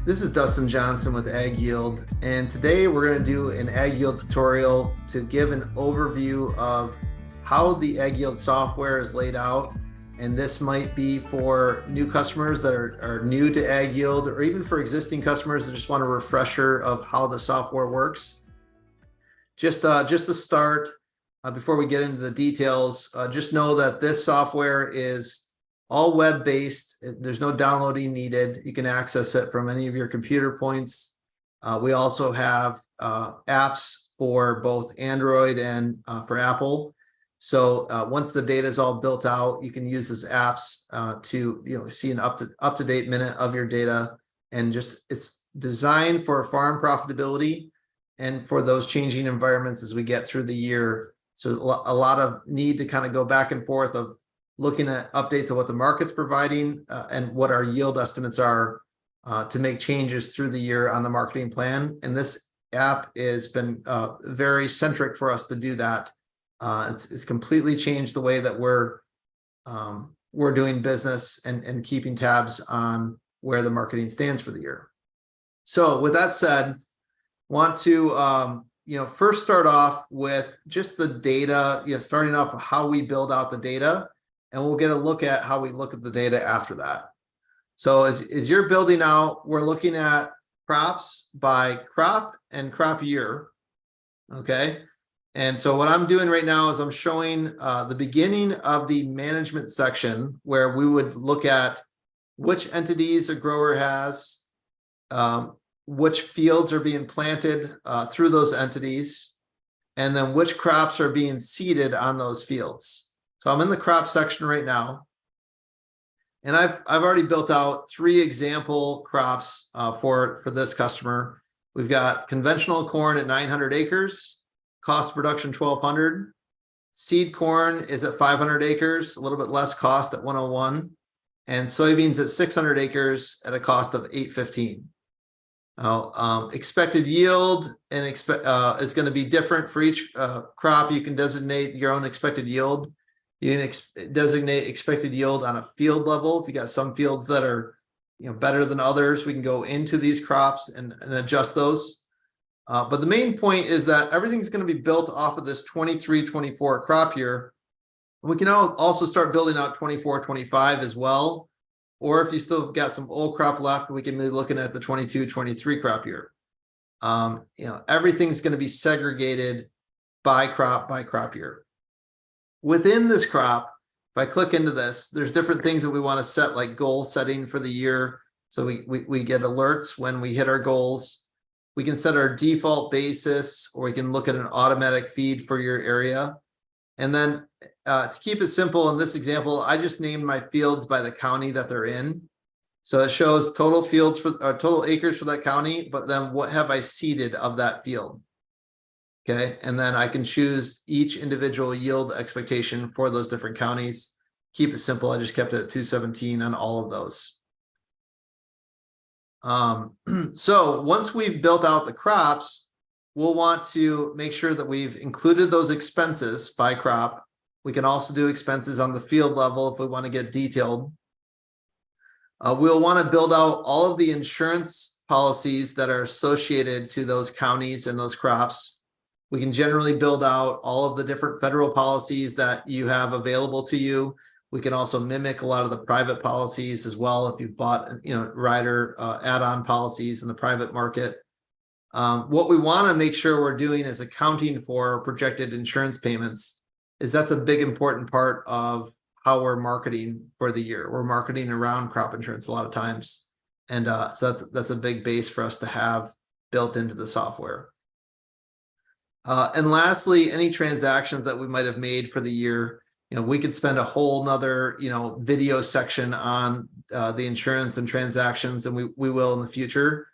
This is Dustin Johnson with AgYield, and today we're going to do an AgYield tutorial to give an overview of how the AgYield software is laid out. And this might be for new customers that are new to AgYield, or even for existing customers that just want a refresher of how the software works. Just to start, before we get into the details, just know that this software is all web-based. There's no downloading needed. You can access it from any of your computer points. We also have apps for both Android and for Apple. So once the data is all built out, you can use these apps to see an up-to-date minute of your data, and it's designed for farm profitability and for those changing environments as we get through the year. So a lot of need to kind of go back and forth of looking at updates of what the market's providing and what our yield estimates are to make changes through the year on the marketing plan. And this app has been very centric for us to do that. It's completely changed the way that we're doing business and keeping tabs on where the marketing stands for the year. So with that said, want to first start off with just the data, starting off with how we build out the data. And we'll get a look at how we look at the data after that. So as you're building out, we're looking at crops by crop and crop year, okay? And so what I'm doing right now is I'm showing the beginning of the management section, where we would look at which entities a grower has, which fields are being planted through those entities, and then which crops are being seeded on those fields. So I'm in the crop section right now, and I've already built out 3 example crops for this customer. We've got conventional corn at 900 acres, cost of production 1,200. Seed corn is at 500 acres, a little bit less cost at 101, and soybeans at 600 acres at a cost of 815. Now, expected yield and is going to be different for each crop. You can designate your own expected yield. You can designate expected yield on a field level. If you got some fields that are better than others, we can go into these crops and adjust those. But the main point is that everything's going to be built off of this 23-24 crop year. We can also start building out 24-25 as well. Or if you still have got some old crop left, we can be looking at the 22-23 crop year. Everything's going to be segregated by crop year. Within this crop, if I click into this, there's different things that we want to set, like goal setting for the year. So we get alerts when we hit our goals. We can set our default basis, or we can look at an automatic feed for your area. And then to keep it simple, in this example, I just named my fields by the county that they're in. So it shows total fields total acres for that county, but then what have I seeded of that field? Okay, and then I can choose each individual yield expectation for those different counties. Keep it simple. I just kept it at 217 on all of those. So once we've built out the crops, we'll want to make sure that we've included those expenses by crop. We can also do expenses on the field level if we want to get detailed. We'll want to build out all of the insurance policies that are associated to those counties and those crops. We can generally build out all of the different federal policies that you have available to you. We can also mimic a lot of the private policies as well if you've bought, rider add-on policies in the private market. What we want to make sure we're doing is accounting for projected insurance payments, is that's a big important part of how we're marketing for the year. We're marketing around crop insurance a lot of times. And so that's a big base for us to have built into the software. And lastly, any transactions that we might have made for the year, we could spend a whole nother, video section on the insurance and transactions, and we will in the future.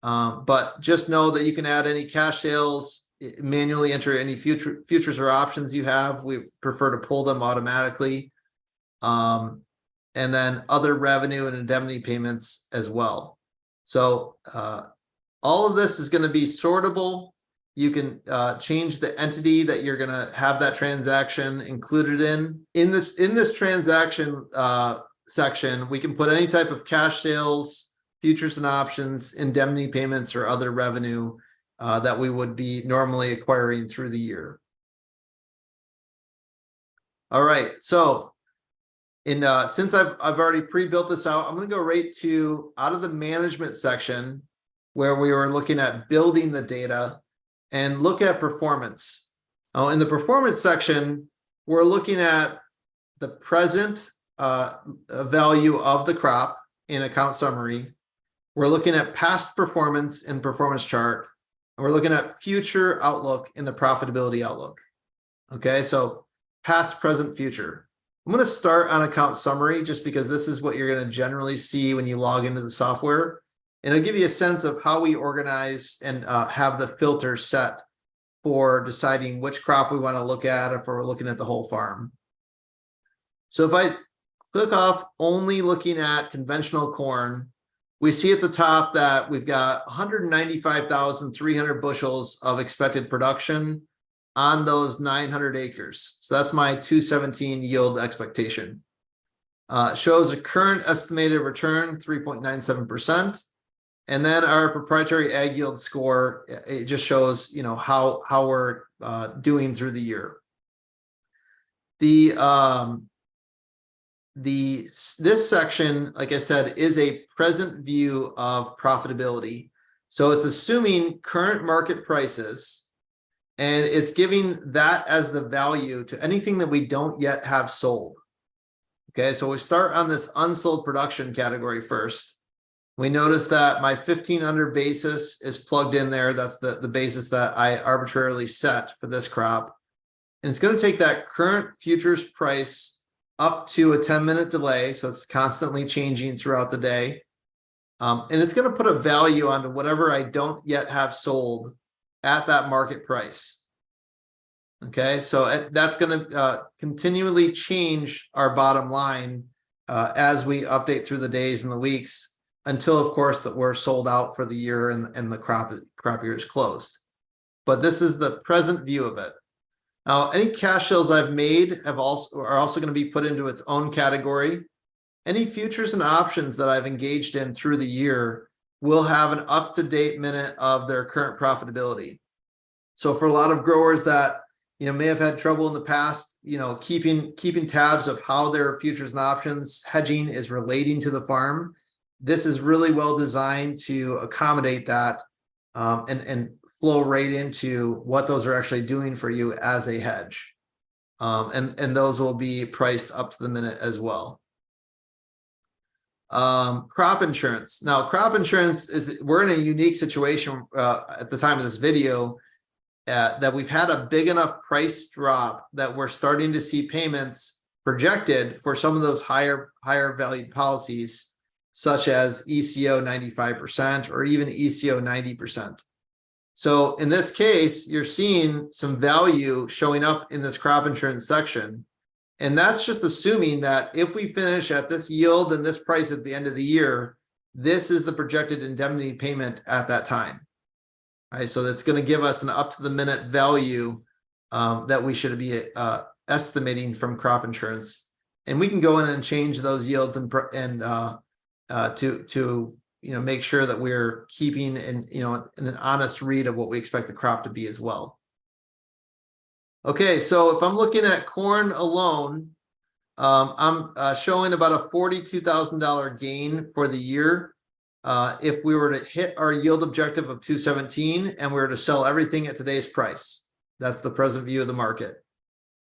But just know that you can add any cash sales, manually enter any futures or options you have. We prefer to pull them automatically. And then other revenue and indemnity payments as well. So all of this is going to be sortable. You can change the entity that you're going to have that transaction included in. In this transaction section, we can put any type of cash sales, futures and options, indemnity payments, or other revenue that we would be normally acquiring through the year. All right, so since I've already pre-built this out, I'm going to go right to out of the management section where we were looking at building the data and look at performance. Oh, in the performance section, we're looking at the present value of the crop in account summary. We're looking at past performance in performance chart, and we're looking at future outlook in the profitability outlook. Okay, so past, present, future. I'm going to start on account summary just because this is what you're going to generally see when you log into the software. And it'll give you a sense of how we organize and have the filter set for deciding which crop we want to look at if we're looking at the whole farm. So if I click off only looking at conventional corn, we see at the top that we've got 195,300 bushels of expected production on those 900 acres. So that's my 217 yield expectation. Shows a current estimated return 3.97%. And then our proprietary AgYield score, it just shows, you know, how we're doing through the year. This section, like I said, is a present view of profitability. So it's assuming current market prices, and it's giving that as the value to anything that we don't yet have sold. Okay, so we start on this unsold production category first. We notice that my 1500 basis is plugged in there. That's the basis that I arbitrarily set for this crop. And it's going to take that current futures price up to a 10-minute delay. So it's constantly changing throughout the day. And it's going to put a value onto whatever I don't yet have sold at that market price. Okay, so that's going to continually change our bottom line as we update through the days and the weeks, until, of course, that we're sold out for the year and the crop year is closed. But this is the present view of it. Now, any cash sales I've made are also going to be put into its own category. Any futures and options that I've engaged in through the year will have an up-to-date minute of their current profitability. So for a lot of growers that, you know, may have had trouble in the past, you know, keeping tabs of how their futures and options hedging is relating to the farm, this is really well designed to accommodate that and flow right into what those are actually doing for you as a hedge. And those will be priced up to the minute as well. Crop insurance. Now, crop insurance we're in a unique situation at the time of this video that we've had a big enough price drop that we're starting to see payments projected for some of those higher valued policies, such as ECO 95% or even ECO 90%. So in this case, you're seeing some value showing up in this crop insurance section. And that's just assuming that if we finish at this yield and this price at the end of the year, this is the projected indemnity payment at that time. All right, so that's going to give us an up-to-the-minute value that we should be estimating from crop insurance. And we can go in and change those yields to make sure that we're keeping an honest read of what we expect the crop to be as well. Okay, so if I'm looking at corn alone, I'm showing about a $42,000 gain for the year. If we were to hit our yield objective of 217 and we were to sell everything at today's price, that's the present view of the market.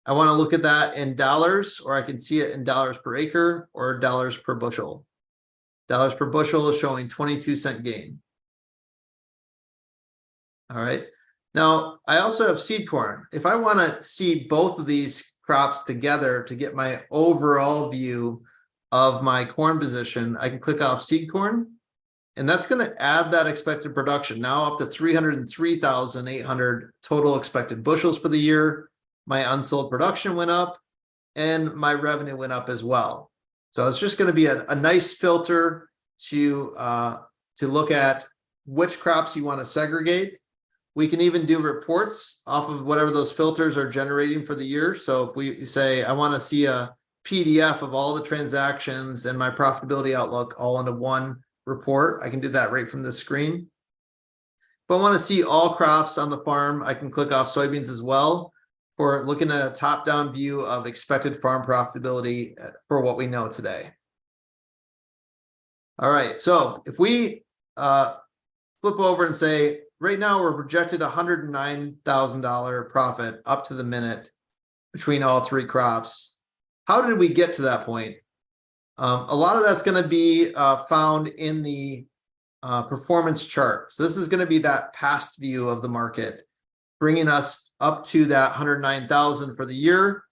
I want to look at that in dollars, or I can see it in dollars per acre or dollars per bushel. Dollars per bushel is showing 22-cent gain. All right. Now, I also have seed corn. If I want to see both of these crops together to get my overall view of my corn position, I can click off seed corn, and that's going to add that expected production now up to 303,800 total expected bushels for the year. My unsold production went up and my revenue went up as well. So it's just going to be a nice filter to look at which crops you want to segregate. We can even do reports off of whatever those filters are generating for the year. So if we say, I want to see a PDF of all the transactions and my profitability outlook all into one report. I can do that right from this screen. If I want to see all crops on the farm, I can click off soybeans as well, for looking at a top-down view of expected farm profitability for what we know today. All right, so if we flip over and say, right now we're projected $109,000 profit up to the minute between all three crops. How did we get to that point? A lot of that's going to be found in the performance chart. So this is going to be that past view of the market, bringing us up to that 109,000 for the year.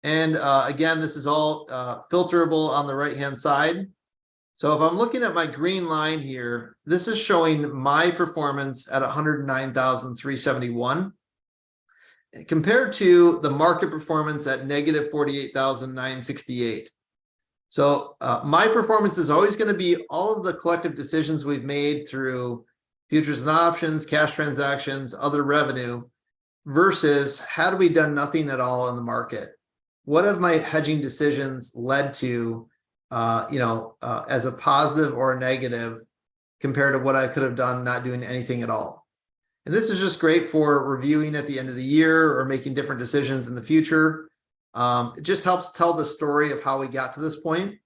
And again, this is all filterable on the right-hand side. So if I'm looking at my green line here, this is showing my performance at 109,371 compared to the market performance at negative 48,968. So my performance is always going to be all of the collective decisions we've made through futures and options, cash transactions, other revenue, versus had we done nothing at all in the market? What have my hedging decisions led to, as a positive or a negative compared to what I could have done not doing anything at all? And this is just great for reviewing at the end of the year or making different decisions in the future. It just helps tell the story of how we got to this point.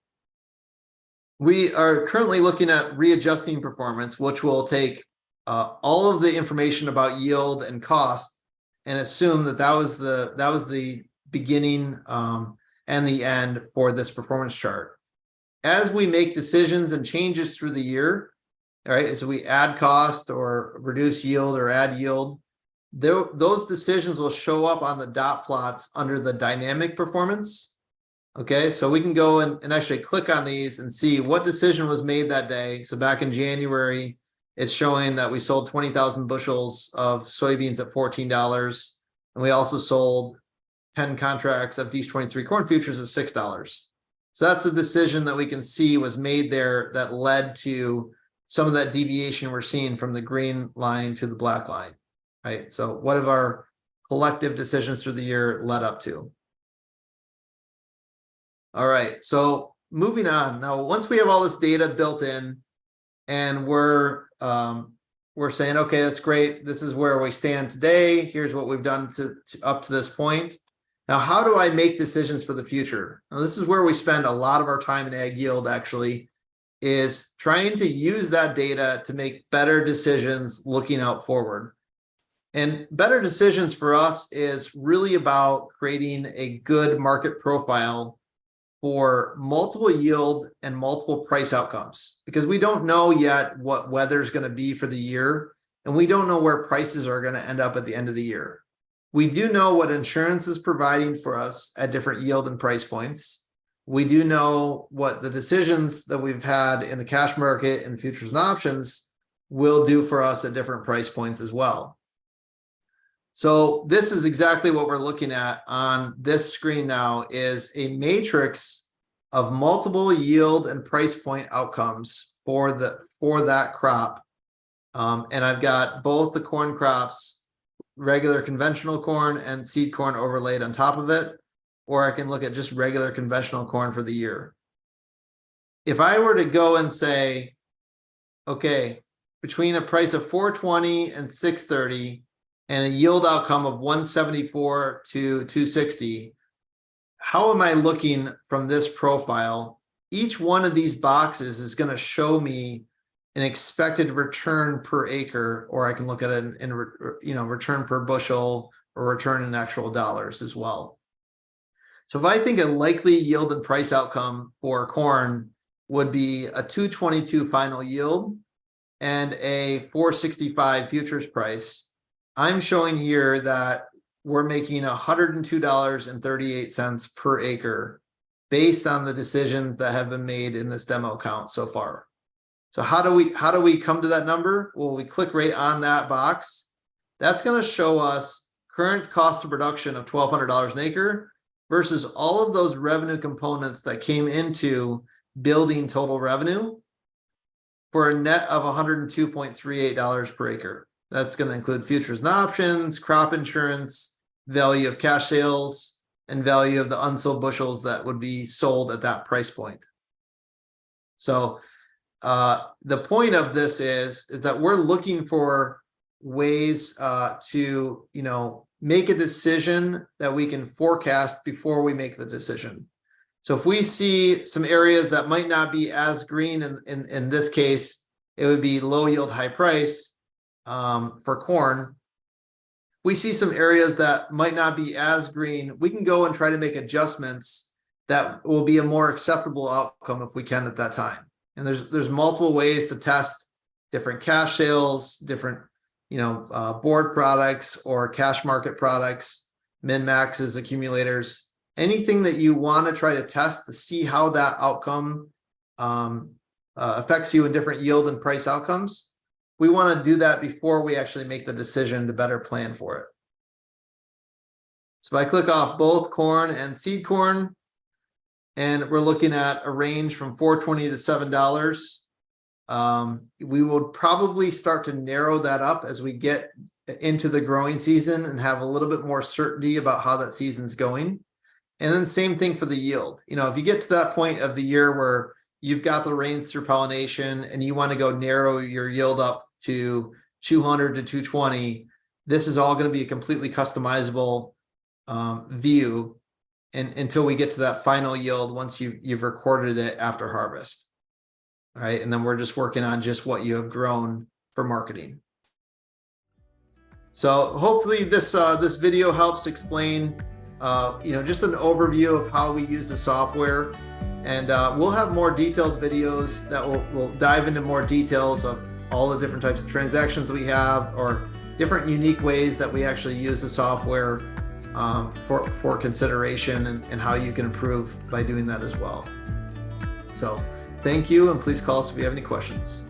We are currently looking at readjusting performance, which will take all of the information about yield and cost and assume that that was the beginning and the end for this performance chart. As we make decisions and changes through the year, all right, so we add cost or reduce yield or add yield, those decisions will show up on the dot plots under the dynamic performance. Okay, so we can go and actually click on these and see what decision was made that day. So back in January, it's showing that we sold 20,000 bushels of soybeans at $14. And we also sold 10 contracts of D23 corn futures at $6. So that's the decision that we can see was made there that led to some of that deviation we're seeing from the green line to the black line, right? So what have our collective decisions through the year led up to? All right, so moving on. Now, once we have all this data built in and we're saying, okay, that's great. This is where we stand today. Here's what we've done up to this point. Now, how do I make decisions for the future? Now, this is where we spend a lot of our time in AgYield, actually, is trying to use that data to make better decisions looking out forward. And better decisions for us is really about creating a good market profile for multiple yield and multiple price outcomes, because we don't know yet what weather is going to be for the year, and we don't know where prices are going to end up at the end of the year. We do know what insurance is providing for us at different yield and price points. We do know what the decisions that we've had in the cash market and futures and options will do for us at different price points as well. So this is exactly what we're looking at on this screen now, is a matrix of multiple yield and price point outcomes for that crop. And I've got both the corn crops, regular conventional corn and seed corn overlaid on top of it, or I can look at just regular conventional corn for the year. If I were to go and say, okay, between a price of 420 and 630 and a yield outcome of 174 to 260, how am I looking from this profile? Each one of these boxes is going to show me an expected return per acre, or I can look at it in return per bushel or return in actual dollars as well. So if I think a likely yield and price outcome for corn would be a 222 final yield and a 465 futures price, I'm showing here that we're making $102.38 per acre based on the decisions that have been made in this demo account so far. So how do we come to that number? Well, we click right on that box. That's going to show us current cost of production of $1,200 an acre versus all of those revenue components that came into building total revenue for a net of $102.38 per acre. That's going to include futures and options, crop insurance, value of cash sales, and value of the unsold bushels that would be sold at that price point. So the point of this is that we're looking for ways to, make a decision that we can forecast before we make the decision. So if we see some areas that might not be as green, in this case, it would be low yield, high price for corn. We see some areas that might not be as green. We can go and try to make adjustments that will be a more acceptable outcome if we can at that time. And there's multiple ways to test different cash sales, different board products or cash market products, min maxes, accumulators, anything that you want to try to test to see how that outcome affects you in different yield and price outcomes. We want to do that before we actually make the decision to better plan for it. So I click off both corn and seed corn, and we're looking at a range from $4.20 to $7. We will probably start to narrow that up as we get into the growing season and have a little bit more certainty about how that season's going. And then same thing for the yield. If you get to that point of the year where you've got the rains through pollination and you want to go narrow your yield up to 200 to 220, this is all going to be a completely customizable view until we get to that final yield once you've recorded it after harvest. All right, and then we're just working on just what you have grown for marketing. So hopefully this video helps explain just an overview of how we use the software, and we'll have more detailed videos that will dive into more details of all the different types of transactions we have, or different unique ways that we actually use the software for consideration, and how you can improve by doing that as well. So thank you, and please call us if you have any questions.